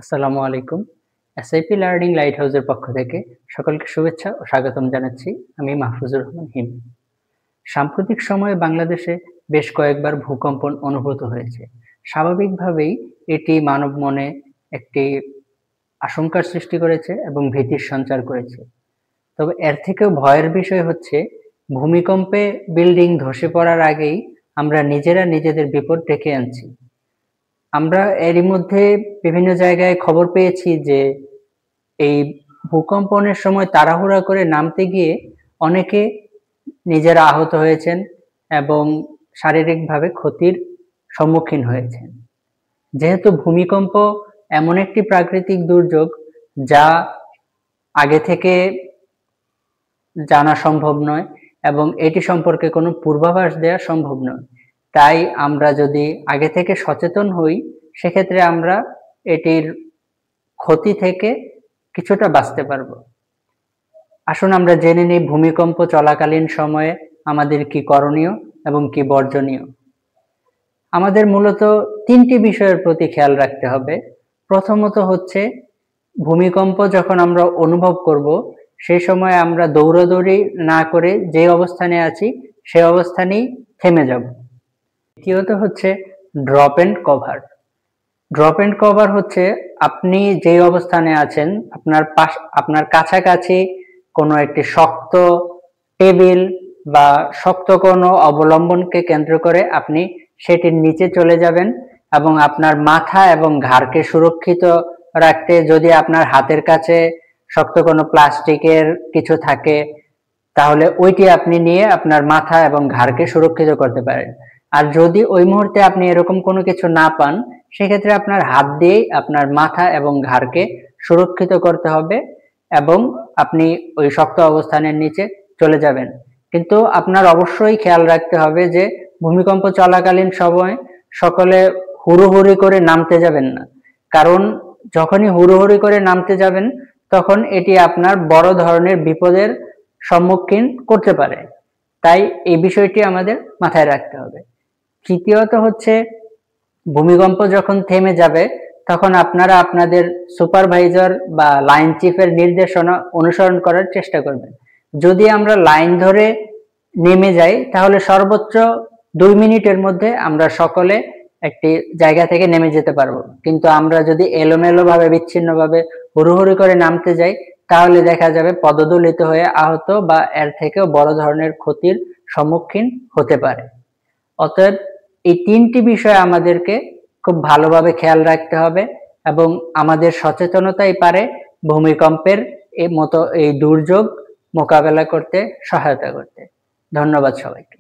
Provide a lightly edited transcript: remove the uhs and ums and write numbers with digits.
আসসালামু আলাইকুম। SIP learning light হাউসের পক্ষ থেকে সকলকে শুভেচ্ছা ও স্বাগতম জানাচ্ছি। আমি মাহফুজুর রহমান হিম। সাম্প্রতিক সময়ে বাংলাদেশে বেশ কয়েকবার ভূকম্পন অনুভূত হয়েছে। স্বাভাবিকভাবেই এটি মানব মনে একটি আশঙ্কার সৃষ্টি করেছে এবং ভীতির সঞ্চার করেছে। তবে এর থেকেও ভয়ের বিষয় হচ্ছে ভূমিকম্পে বিল্ডিং ধসে পড়ার আগেই আমরা নিজেরা নিজেদের বিপদ ডেকে আনছি। আমরা এরই মধ্যে বিভিন্ন জায়গায় খবর পেয়েছি যে এই ভূকম্পনের সময় তাড়াহুড়া করে নামতে গিয়ে অনেকে নিজেরা আহত হয়েছেন এবং শারীরিকভাবে ক্ষতির সম্মুখীন হয়েছেন। যেহেতু ভূমিকম্প এমন একটি প্রাকৃতিক দুর্যোগ যা আগে থেকে জানা সম্ভব নয় এবং এটি সম্পর্কে কোনো পূর্বাভাস দেওয়া সম্ভব নয়। তাই আমরা যদি আগে থেকে সচেতন হই সেক্ষেত্রে আমরা এটির ক্ষতি থেকে কিছুটা বাঁচতে পারব। আসুন আমরা জেনে নিই ভূমিকম্প চলাকালীন সময়ে আমাদের কি করণীয় এবং কি বর্জনীয়। আমাদের মূলত ৩টি বিষয়ের প্রতি খেয়াল রাখতে হবে। প্রথমত হচ্ছে ভূমিকম্প যখন আমরা অনুভব করব সেই সময় আমরা দৌড়াদৌড়ি না করে যে অবস্থানে আছি সেই অবস্থানেই থেমে যাব। দ্বিতীয়ত হচ্ছে drop and cover. Drop and cover হচ্ছে আপনি যে অবস্থানে আছেন আপনার কাছাকাছি কোনো একটি শক্ত টেবিল বা শক্ত কোনো অবলম্বনকে কেন্দ্র করে আপনি সেটির নিচে চলে যাবেন এবং আপনার মাথা এবং ঘাড়কে সুরক্ষিত রাখতে যদি আপনার হাতের কাছে শক্ত কোনো প্লাস্টিকের কিছু থাকে তাহলে ওইটি আপনি নিয়ে আপনার মাথা এবং ঘাড়কে সুরক্ষিত করতে পারেন। আর যদি ওই মুহূর্তে আপনি এরকম কোনো কিছু না পান সেক্ষেত্রে আপনার হাত দিয়েই আপনার মাথা এবং ঘাড়কে সুরক্ষিত করতে হবে এবং আপনি ওই শক্ত অবস্থানের নিচে চলে যাবেন। কিন্তু আপনার অবশ্যই খেয়াল রাখতে হবে যে ভূমিকম্প চলাকালীন সময় সকলে হুড়োহুড়ি করে নামতে যাবেন না, কারণ যখনই হুড়োহুড়ি করে নামতে যাবেন তখন এটি আপনার বড় ধরনের বিপদের সম্মুখীন করতে পারে। তাই এই বিষয়টি আমাদের মাথায় রাখতে হবে। তৃতীয়ত হচ্ছে ভূমিকম্প যখন থেমে যাবে তখন আপনারা আপনাদের সুপারভাইজার বা লাইন চিফের নির্দেশনা অনুসরণ করার চেষ্টা করবেন। যদি আমরা লাইন ধরে নেমে যাই তাহলে সর্বোচ্চ 2 মিনিটের মধ্যে আমরা সকলে একটি জায়গা থেকে নেমে যেতে পারবো। কিন্তু আমরা যদি এলোমেলো ভাবে বিচ্ছিন্নভাবে হুড়োহুড়ি করে নামতে যাই তাহলে দেখা যাবে পদদলিত হয়ে আহত বা এর থেকেও বড় ধরনের ক্ষতির সম্মুখীন হতে পারে। অতএব এই 3টি বিষয় আমাদেরকে খুব ভালোভাবে খেয়াল রাখতে হবে এবং আমাদের সচেতনতাই পারে ভূমিকম্পের মতো এই দুর্যোগ মোকাবেলা করতে সহায়তা করতে। ধন্যবাদ সবাইকে।